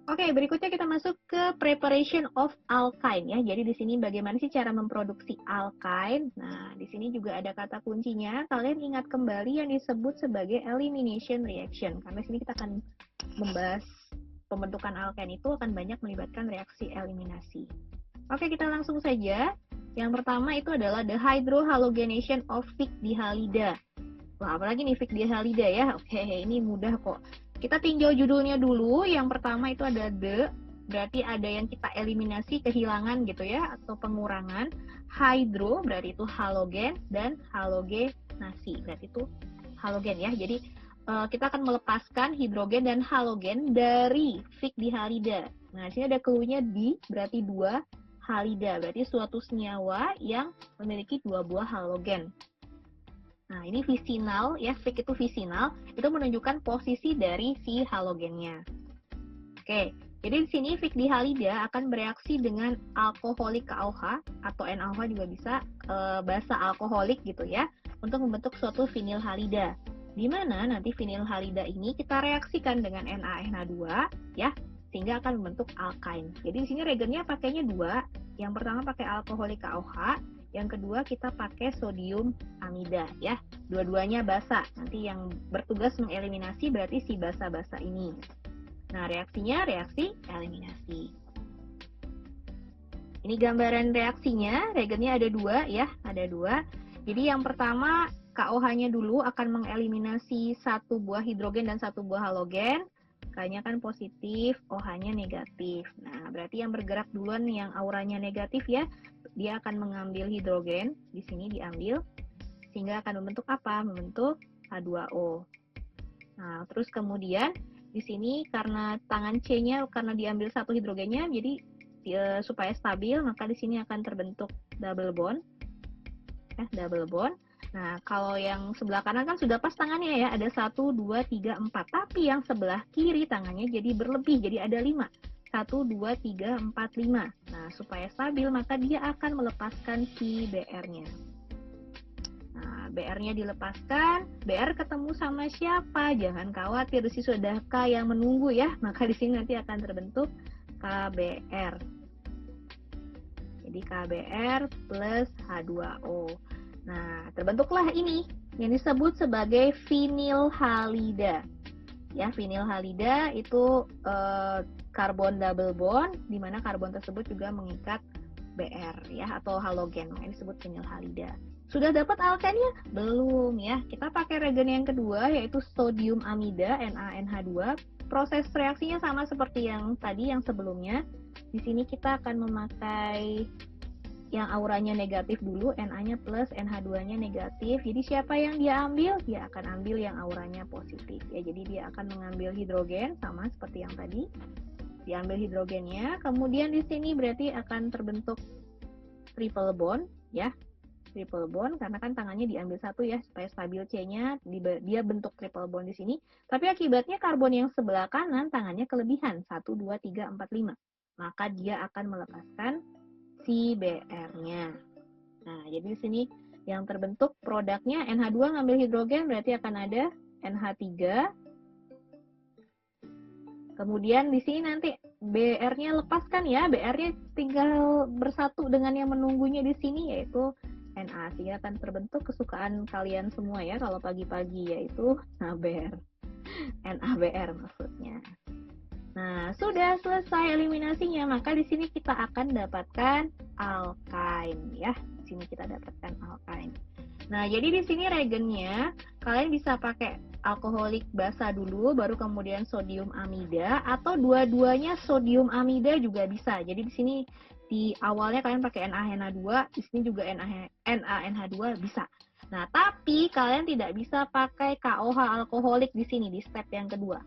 Oke, berikutnya kita masuk ke preparation of alkyne ya. Jadi di sini bagaimana sih cara memproduksi alkyne? Nah, di sini juga ada kata kuncinya. Kalian ingat kembali yang disebut sebagai elimination reaction. Karena di sini kita akan membahas pembentukan alkyne itu akan banyak melibatkan reaksi eliminasi. Oke, kita langsung saja. Yang pertama itu adalah the hydrohalogenation of Fick dihalida. Wah, apalagi nih Fick dihalida ya. Oke, ini mudah kok. Kita tinjau judulnya dulu. Yang pertama itu ada the, berarti ada yang kita eliminasi, kehilangan gitu ya, atau pengurangan. Hydro berarti itu halogen, dan halogenasi berarti itu halogen ya. Jadi kita akan melepaskan hidrogen dan halogen dari Fick dihalida. Nah, di sini ada clue-nya di, berarti dua halida, berarti suatu senyawa yang memiliki dua buah halogen. Nah, ini visinal ya, Fick itu visinal, itu menunjukkan posisi dari si halogennya. Oke, jadi di sini Fick dihalida akan bereaksi dengan alkoholik KOH atau NaOH juga bisa, basa alkoholik gitu ya, untuk membentuk suatu vinilhalida. Di mana nanti vinilhalida ini kita reaksikan dengan NaNH2 ya, sehingga akan membentuk alkyne. Jadi di sini reagennya pakainya dua. Yang pertama pakai alkoholik KOH, yang kedua kita pakai sodium amida ya. Dua-duanya basa. Nanti yang bertugas mengeliminasi berarti si basa-basa ini. Nah, reaksinya reaksi eliminasi. Ini gambaran reaksinya. Reagennya ada dua ya, ada dua. Jadi yang pertama KOH-nya dulu akan mengeliminasi satu buah hidrogen dan satu buah halogen. K-nya kan positif, OH-nya negatif. Nah, berarti yang bergerak duluan yang auranya negatif ya, dia akan mengambil hidrogen, di sini diambil, sehingga akan membentuk apa? Membentuk H2O. Nah, terus kemudian di sini karena tangan C-nya karena diambil satu hidrogennya, jadi supaya stabil, maka di sini akan terbentuk double bond. Double bond. Nah, kalau yang sebelah kanan kan sudah pas tangannya ya, ada 1, 2, 3, 4. Tapi yang sebelah kiri tangannya jadi berlebih, jadi ada 5. 1, 2, 3, 4, 5. Nah, supaya stabil, maka dia akan melepaskan si BR-nya. Nah, BR-nya dilepaskan, BR ketemu sama siapa? Jangan khawatir, di sini sudah K yang menunggu ya, maka di sini nanti akan terbentuk KBr. Jadi KBr plus H2O. Nah, terbentuklah ini yang disebut sebagai vinilhalida. Ya, vinilhalida itu karbon double bond, di mana karbon tersebut juga mengikat Br ya, atau halogen. Ini disebut vinilhalida. Sudah dapat alkennya? Belum ya. Kita pakai reagen yang kedua yaitu sodium amida NaNH2. Proses reaksinya sama seperti yang tadi yang sebelumnya. Di sini kita akan memakai yang auranya negatif dulu, Na-nya plus, NH2-nya negatif. Jadi siapa yang dia ambil? Dia akan ambil yang auranya positif. Ya, jadi dia akan mengambil hidrogen sama seperti yang tadi. Diambil hidrogennya, kemudian di sini berarti akan terbentuk triple bond ya. Triple bond karena kan tangannya diambil satu ya supaya stabil C-nya, dia bentuk triple bond di sini. Tapi akibatnya karbon yang sebelah kanan tangannya kelebihan 1 2 3 4 5. Maka dia akan melepaskan si BR-nya. Nah, jadi di sini yang terbentuk produknya NH2 ngambil hidrogen berarti akan ada NH3. Kemudian di sini nanti BR-nya lepaskan ya, BR-nya tinggal bersatu dengan yang menunggunya di sini yaitu Na, sehingga akan terbentuk kesukaan kalian semua ya kalau pagi-pagi yaitu NaBr. NaBr maksudnya. Nah, sudah selesai eliminasinya, maka di sini kita akan dapatkan alkyne ya. Di sini kita dapatkan alkyne. Nah, jadi di sini reagennya kalian bisa pakai alkoholik basa dulu, baru kemudian sodium amida, atau dua-duanya sodium amida juga bisa. Jadi di sini di awalnya kalian pakai NaNH2, di sini juga NaNH2 bisa. Nah, tapi kalian tidak bisa pakai KOH alkoholik di sini di step yang kedua.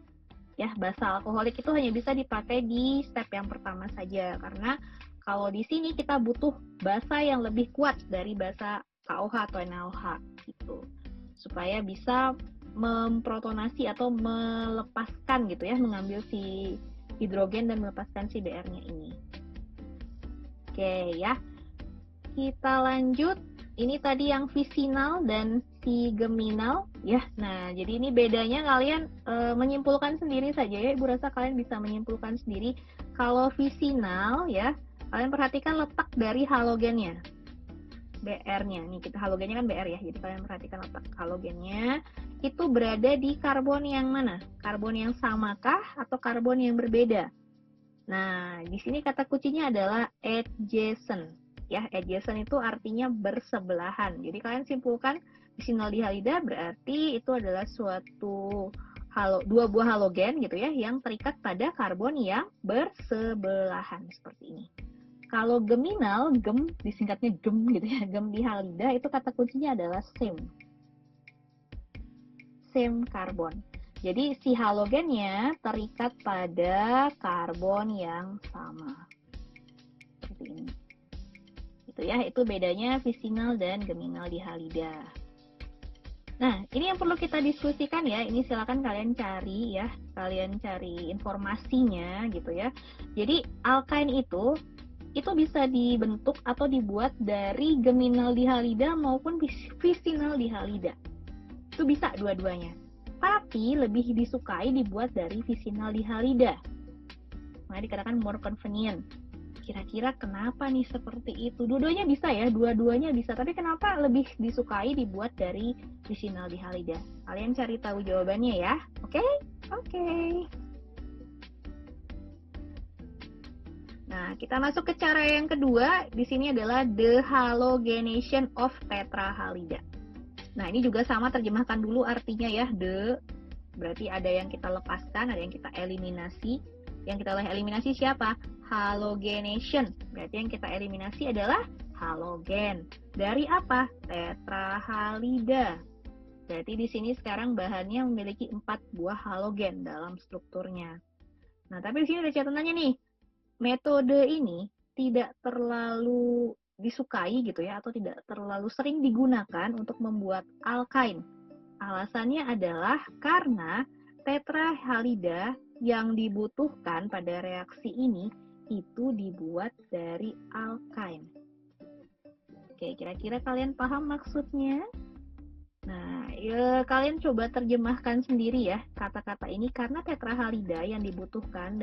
Ya, basa alkoholik itu hanya bisa dipakai di step yang pertama saja karena kalau di sini kita butuh basa yang lebih kuat dari basa KOH atau NaOH gitu. Supaya bisa memprotonasi atau melepaskan gitu ya, mengambil si hidrogen dan melepaskan si BR-nya ini. Oke ya. Kita lanjut. Ini tadi yang visinal dan fisi geminal ya. Nah, jadi ini bedanya kalian menyimpulkan sendiri saja ya. Ibu rasa kalian bisa menyimpulkan sendiri. Kalau visinal ya, kalian perhatikan letak dari halogennya. BR-nya. Nih, kita halogennya kan BR ya. Jadi kalian perhatikan letak halogennya itu berada di karbon yang mana? Karbon yang samakah atau karbon yang berbeda? Nah, di sini kata kuncinya adalah adjacent. Ya, adjacent itu artinya bersebelahan. Jadi kalian simpulkan visinal dihalida berarti itu adalah suatu dua buah halogen gitu ya yang terikat pada karbon yang bersebelahan seperti ini. Kalau geminal, gem disingkatnya gem gitu ya, gem dihalida itu kata kuncinya adalah same karbon. Jadi si halogennya terikat pada karbon yang sama. Seperti ini. Itu ya, itu bedanya visinal dan geminal dihalida. Nah, ini yang perlu kita diskusikan ya. Ini silakan kalian cari ya, kalian cari informasinya gitu ya. Jadi alkain itu bisa dibentuk atau dibuat dari geminal dihalida maupun visinal dihalida. Itu bisa dua-duanya. Tapi lebih disukai dibuat dari visinal dihalida. Makanya dikatakan more convenient. Kira-kira kenapa nih seperti itu? Dua-duanya bisa ya, dua-duanya bisa. Tapi kenapa lebih disukai dibuat dari visinal dihalida? Kalian cari tahu jawabannya ya. Oke? Oke. Nah, kita masuk ke cara yang kedua. Di sini adalah dehalogenation of tetrahalida. Nah, ini juga sama, terjemahkan dulu artinya ya. Berarti ada yang kita lepaskan, ada yang kita eliminasi. Yang kita eliminasi siapa? Halogenation. Berarti yang kita eliminasi adalah halogen. Dari apa? Tetrahalida. Berarti di sini sekarang bahannya memiliki 4 buah halogen dalam strukturnya. Nah, tapi di sini ada catatannya nih. Metode ini tidak terlalu disukai gitu ya, atau tidak terlalu sering digunakan untuk membuat alkain. Alasannya adalah karena tetrahalida yang dibutuhkan pada reaksi ini itu dibuat dari alkain. Oke, kira-kira kalian paham maksudnya? Nah, ya, kalian coba terjemahkan sendiri ya kata-kata ini, karena tetrahalida yang dibutuhkan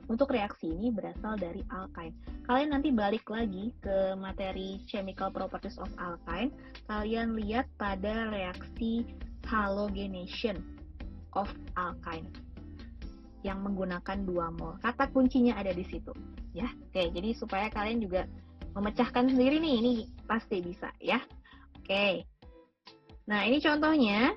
untuk reaksi ini berasal dari alkain. Kalian nanti balik lagi ke materi chemical properties of alkain, kalian lihat pada reaksi halogenation of alkain yang menggunakan 2 mol. Kata kuncinya ada di situ ya. Oke, jadi supaya kalian juga memecahkan sendiri nih, ini pasti bisa ya. Oke. Nah, ini contohnya,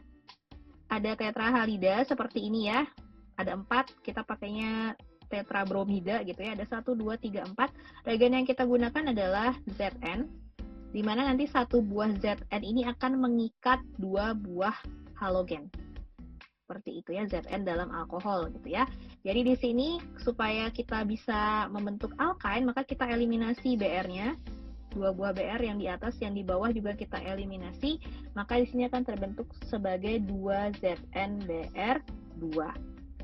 ada tetrahalida seperti ini ya. Ada 4, kita pakainya tetrabromida gitu ya. Ada 1, 2, 3, 4. Reagen yang kita gunakan adalah Zn, di mana nanti 1 buah Zn ini akan mengikat 2 buah halogen. Seperti itu ya, Zn dalam alkohol gitu ya. Jadi di sini supaya kita bisa membentuk alkain, maka kita eliminasi Br-nya. 2 buah Br yang di atas, yang di bawah juga kita eliminasi, maka di sini akan terbentuk sebagai 2 ZnBr2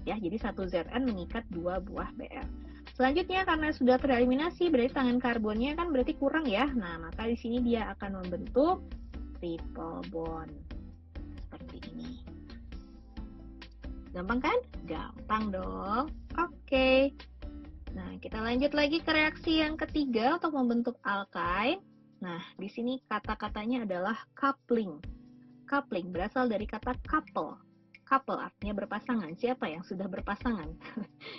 ya. Jadi 1 Zn mengikat 2 buah Br. Selanjutnya, karena sudah tereliminasi, berarti tangan karbonnya kan berarti kurang ya. Nah, maka di sini dia akan membentuk triple bond seperti ini. Gampang kan? Gampang dong. Oke. Nah, kita lanjut lagi ke reaksi yang ketiga untuk membentuk alkain. Nah, di sini kata-katanya adalah coupling. Coupling berasal dari kata couple. Couple artinya berpasangan. Siapa yang sudah berpasangan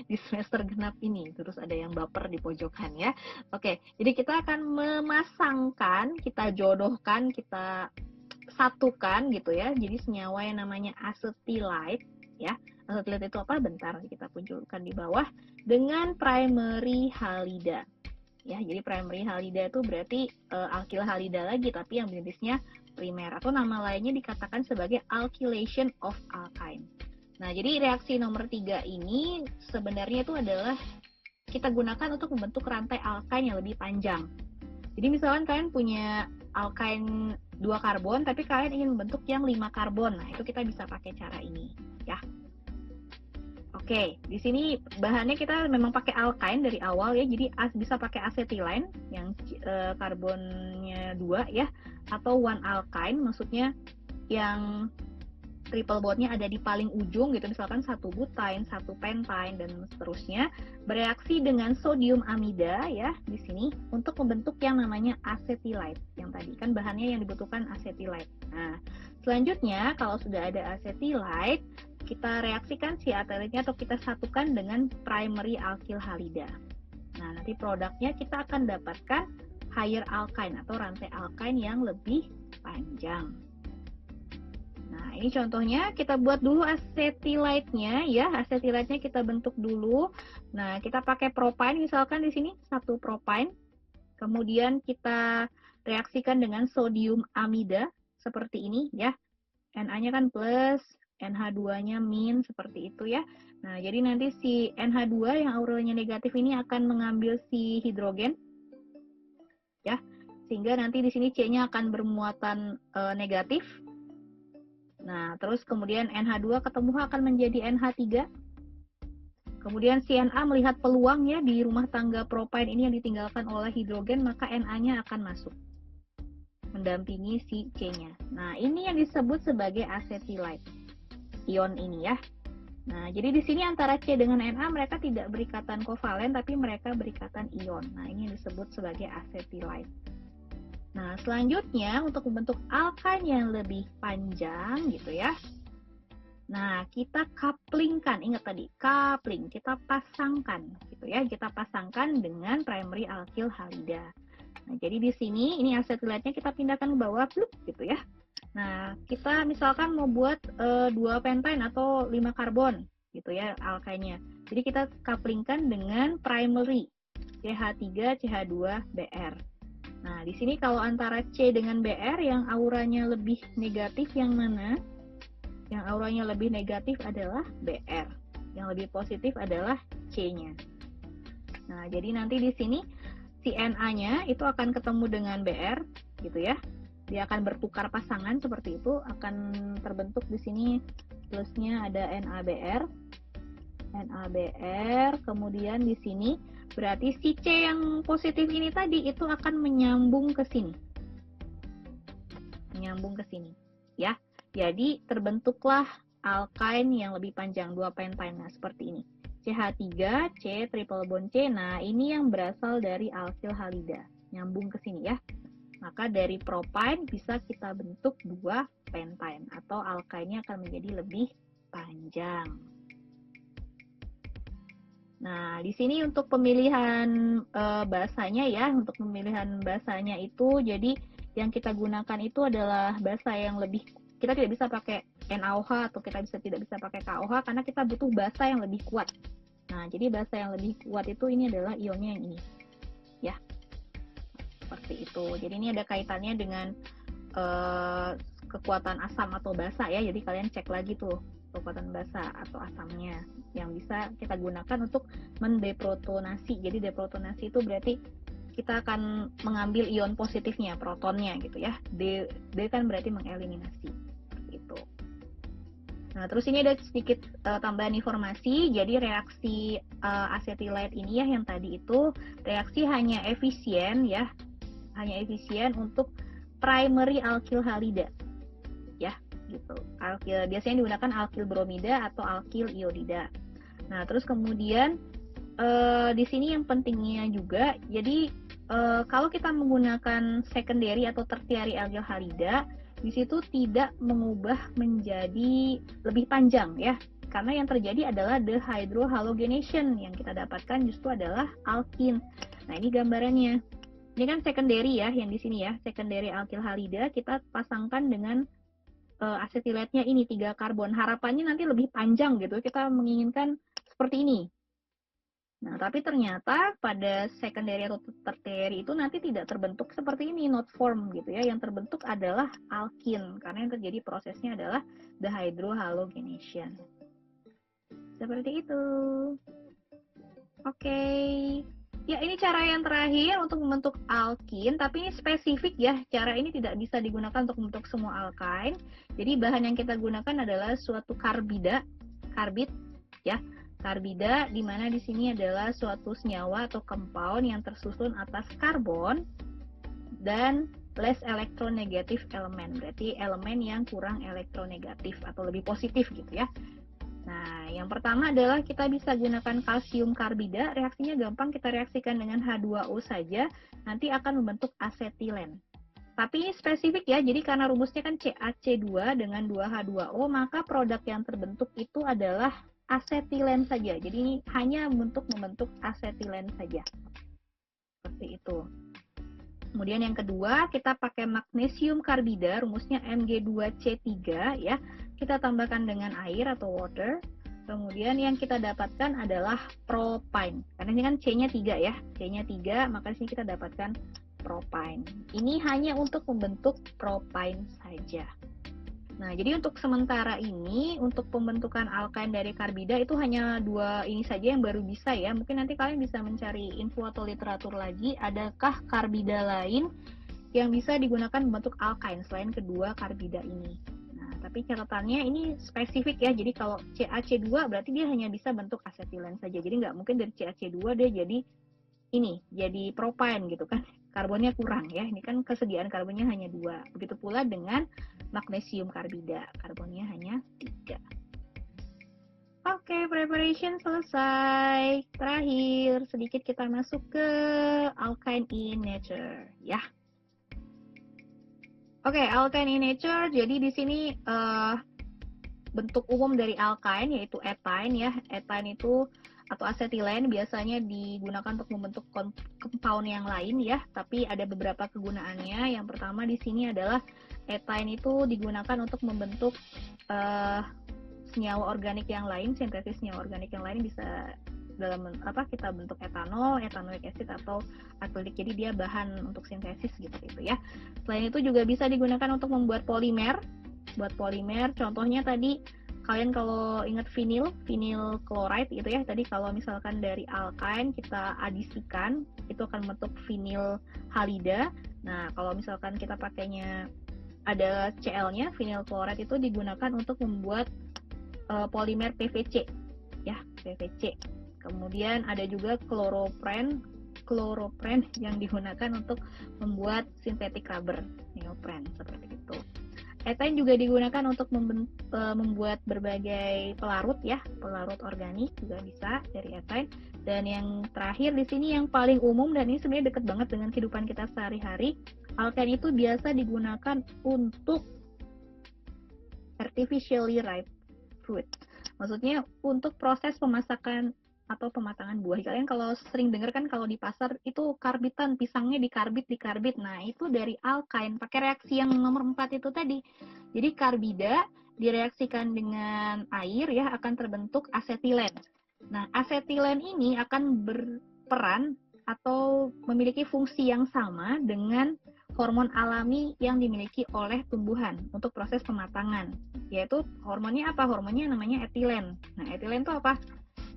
di semester genap ini? Terus ada yang baper di pojokan ya. Oke, jadi kita akan memasangkan, kita jodohkan, kita satukan gitu ya. Jadi senyawa yang namanya acetylide ya. Acetylide itu apa? Bentar, kita munculkan di bawah, dengan primary halida. Ya, jadi primary halida itu berarti alkyl halida lagi, tapi yang jenisnya primer, atau nama lainnya dikatakan sebagai alkylation of alkyne. Nah, jadi reaksi nomor 3 ini sebenarnya itu adalah kita gunakan untuk membentuk rantai alkyne yang lebih panjang. Jadi misalkan kalian punya alkyne 2 karbon, tapi kalian ingin membentuk yang 5 karbon. Nah, itu kita bisa pakai cara ini, ya. Oke, di sini bahannya kita memang pakai alkyne dari awal ya, jadi bisa pakai acetylene yang karbonnya 2 ya, atau one alkyne, maksudnya yang triple bondnya ada di paling ujung gitu, misalkan satu butyne, satu pentine, dan seterusnya, bereaksi dengan sodium amida ya di sini untuk membentuk yang namanya acetylide. Yang tadi kan bahannya yang dibutuhkan acetylide. Nah, selanjutnya kalau sudah ada acetylide, kita reaksikan si acetylide-nya atau kita satukan dengan primary alkyl halida. Nah, nanti produknya kita akan dapatkan higher alkyne atau rantai alkyne yang lebih panjang. Nah, ini contohnya kita buat dulu acetylide-nya ya. Acetylide-nya kita bentuk dulu. Nah, kita pakai propine misalkan di sini, satu propine. Kemudian kita reaksikan dengan sodium amida seperti ini ya. Na-nya kan plus, NH2-nya min seperti itu ya. Nah, jadi nanti si NH2 yang auranya negatif ini akan mengambil si hidrogen ya. Sehingga nanti di sini C-nya akan bermuatan negatif. Nah, terus kemudian NH2 ketemu akan menjadi NH3. Kemudian si Na melihat peluang ya di rumah tangga propine ini yang ditinggalkan oleh hidrogen, maka Na-nya akan masuk mendampingi si C-nya. Nah, ini yang disebut sebagai acetylide. Ion ini ya. Nah, jadi di sini antara C dengan Na mereka tidak berikatan kovalen tapi mereka berikatan ion. Nah, ini yang disebut sebagai acetylide. Nah, selanjutnya untuk membentuk alkyne yang lebih panjang gitu ya. Nah, kita couplingkan, ingat tadi, coupling, kita pasangkan gitu ya. Kita pasangkan dengan primary alkyl halida. Nah, jadi di sini ini acetylide-nya kita pindahkan ke bawah gitu ya. Nah, kita misalkan mau buat 2 pentine atau 5 karbon gitu ya alkyne-nya. Jadi kita couplingkan dengan primary CH3 CH2 Br. Nah, di sini kalau antara C dengan Br yang auranya lebih negatif yang mana? Yang auranya lebih negatif adalah Br. Yang lebih positif adalah C-nya. Nah, jadi nanti di sini si Na-nya itu akan ketemu dengan Br gitu ya. Dia akan bertukar pasangan seperti itu, akan terbentuk di sini plusnya ada NaBr. NaBr, kemudian di sini berarti si C yang positif ini tadi itu akan menyambung ke sini. Menyambung ke sini, ya. Jadi terbentuklah alkyne yang lebih panjang 2 pentine. Nah, seperti ini. CH3, C triple bond C. Nah, ini yang berasal dari alkyl halida. Nyambung ke sini ya. Maka dari propine bisa kita bentuk 2 pentine atau alkyne-nya akan menjadi lebih panjang. Nah, di sini untuk pemilihan bahasanya ya, untuk pemilihan bahasanya itu, jadi yang kita gunakan itu adalah bahasa yang lebih, kita tidak bisa pakai NaOH atau kita tidak bisa pakai KOH karena kita butuh bahasa yang lebih kuat. Nah, jadi bahasa yang lebih kuat itu ini adalah ionnya yang ini, ya, seperti itu. Jadi ini ada kaitannya dengan kekuatan asam atau basa ya, jadi kalian cek lagi tuh kekuatan basa atau asamnya yang bisa kita gunakan untuk mendeprotonasi. Jadi deprotonasi itu berarti kita akan mengambil ion positifnya, protonnya gitu ya. D kan berarti mengeliminasi itu. Nah, terus ini ada sedikit tambahan informasi. Jadi reaksi acetylide ini ya yang tadi itu reaksi hanya efisien ya. Hanya efisien untuk primary alkyl halida. Ya, gitu. Alkyl biasanya digunakan alkyl bromida atau alkyl iodida. Nah, terus kemudian di sini yang pentingnya juga, jadi kalau kita menggunakan secondary atau tertiary alkyl halida, di situ tidak mengubah menjadi lebih panjang ya. Karena yang terjadi adalah dehydrohalogenation, yang kita dapatkan justru adalah alkin. Nah, ini gambarannya. Ini kan secondary ya, yang di sini ya, secondary alkyl halida kita pasangkan dengan acetylide-nya ini 3 karbon. Harapannya nanti lebih panjang gitu. Kita menginginkan seperti ini. Nah, tapi ternyata pada secondary atau tertiary itu nanti tidak terbentuk seperti ini, not form gitu ya. Yang terbentuk adalah alkin karena yang terjadi prosesnya adalah dehydrohalogenation. Seperti itu. Oke. Ya, ini cara yang terakhir untuk membentuk alkin, tapi ini spesifik ya. Cara ini tidak bisa digunakan untuk membentuk semua alkyne. Jadi bahan yang kita gunakan adalah suatu karbida, karbid ya. Karbida di mana di sini adalah suatu senyawa atau compound yang tersusun atas karbon dan less electronegative element, berarti elemen yang kurang elektronegatif atau lebih positif gitu ya. Nah, yang pertama adalah kita bisa gunakan kalsium karbida, reaksinya gampang, kita reaksikan dengan H2O saja, nanti akan membentuk asetilen. Tapi ini spesifik ya, jadi karena rumusnya kan CaC2 dengan 2H2O, maka produk yang terbentuk itu adalah asetilen saja. Jadi ini hanya untuk membentuk asetilen saja. Seperti itu. Kemudian yang kedua, kita pakai magnesium karbida, rumusnya Mg2C3 ya. Kita tambahkan dengan air atau water. Kemudian yang kita dapatkan adalah propine. Karena ini kan C-nya 3 ya. C-nya 3, maka di sini kita dapatkan propine. Ini hanya untuk membentuk propine saja. Nah, jadi untuk sementara ini, untuk pembentukan alkain dari karbida itu hanya 2 ini saja yang baru bisa ya. Mungkin nanti kalian bisa mencari info atau literatur lagi, adakah karbida lain yang bisa digunakan membentuk alkain selain kedua karbida ini. Nah, tapi catatannya ini spesifik ya, jadi kalau CaC2 berarti dia hanya bisa bentuk asetilen saja. Jadi nggak mungkin dari CaC2 dia jadi propane gitu kan, karbonnya kurang ya, ini kan kesediaan karbonnya hanya 2. Begitu pula dengan magnesium karbida, karbonnya hanya 3. Oke, preparation selesai. Terakhir, sedikit kita masuk ke alkyne in nature ya. Oke, alkyne in nature, jadi di sini bentuk umum dari alkyne yaitu ethine ya. Ethine itu atau asetilen biasanya digunakan untuk membentuk compound yang lain ya, tapi ada beberapa kegunaannya. Yang pertama di sini adalah ethine itu digunakan untuk membentuk senyawa organik yang lain, sintesis senyawa organik yang lain bisa dalam kita bentuk etanol, ethanoic acid atau akrilik. Jadi dia bahan untuk sintesis gitu ya. Selain itu juga bisa digunakan untuk membuat polimer. Buat polimer, contohnya tadi kalian kalau ingat vinyl chloride gitu ya, tadi kalau misalkan dari alkyne kita adisikan itu akan membentuk vinyl halida. Nah, kalau misalkan kita pakainya ada Cl-nya, vinyl chloride itu digunakan untuk membuat polimer PVC ya, PVC. Kemudian ada juga chloroprene yang digunakan untuk membuat synthetic rubber, neoprene seperti itu. Ethine juga digunakan untuk membuat berbagai pelarut ya, pelarut organik juga bisa dari ethine. Dan yang terakhir di sini yang paling umum dan ini sebenarnya dekat banget dengan kehidupan kita sehari-hari, alkyne itu biasa digunakan untuk artificially ripe fruit. Maksudnya untuk proses pemasakan atau pematangan buah. Kalian kalau sering dengar kan kalau di pasar itu karbitan, pisangnya dikarbit. Nah, itu dari alkyne, pakai reaksi yang nomor 4 itu tadi. Jadi karbida direaksikan dengan air ya akan terbentuk asetilen. Nah, asetilen ini akan berperan atau memiliki fungsi yang sama dengan hormon alami yang dimiliki oleh tumbuhan untuk proses pematangan. Yaitu hormonnya apa? Hormonnya namanya etilen. Nah, etilen itu apa?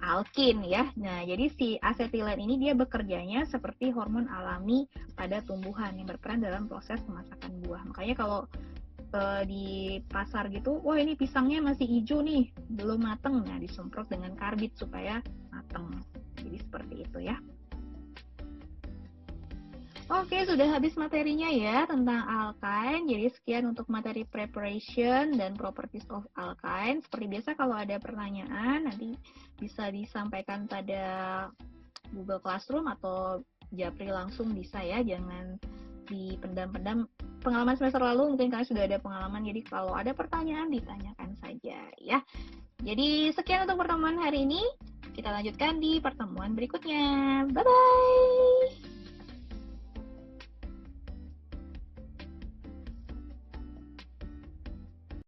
Alkin ya. Nah, jadi si asetilen ini dia bekerjanya seperti hormon alami pada tumbuhan yang berperan dalam proses pemasakan buah. Makanya kalau di pasar gitu, wah ini pisangnya masih hijau nih, belum mateng. Nah, disemprot dengan karbit supaya mateng. Jadi seperti itu ya. Oke, sudah habis materinya ya tentang alkyne. Jadi sekian untuk materi preparation dan properties of alkyne. Seperti biasa kalau ada pertanyaan nanti bisa disampaikan pada Google Classroom atau Japri langsung bisa ya. Jangan dipendam-pendam. Pengalaman semester lalu mungkin kalian sudah ada pengalaman. Jadi kalau ada pertanyaan ditanyakan saja ya. Jadi sekian untuk pertemuan hari ini. Kita lanjutkan di pertemuan berikutnya. Bye-bye!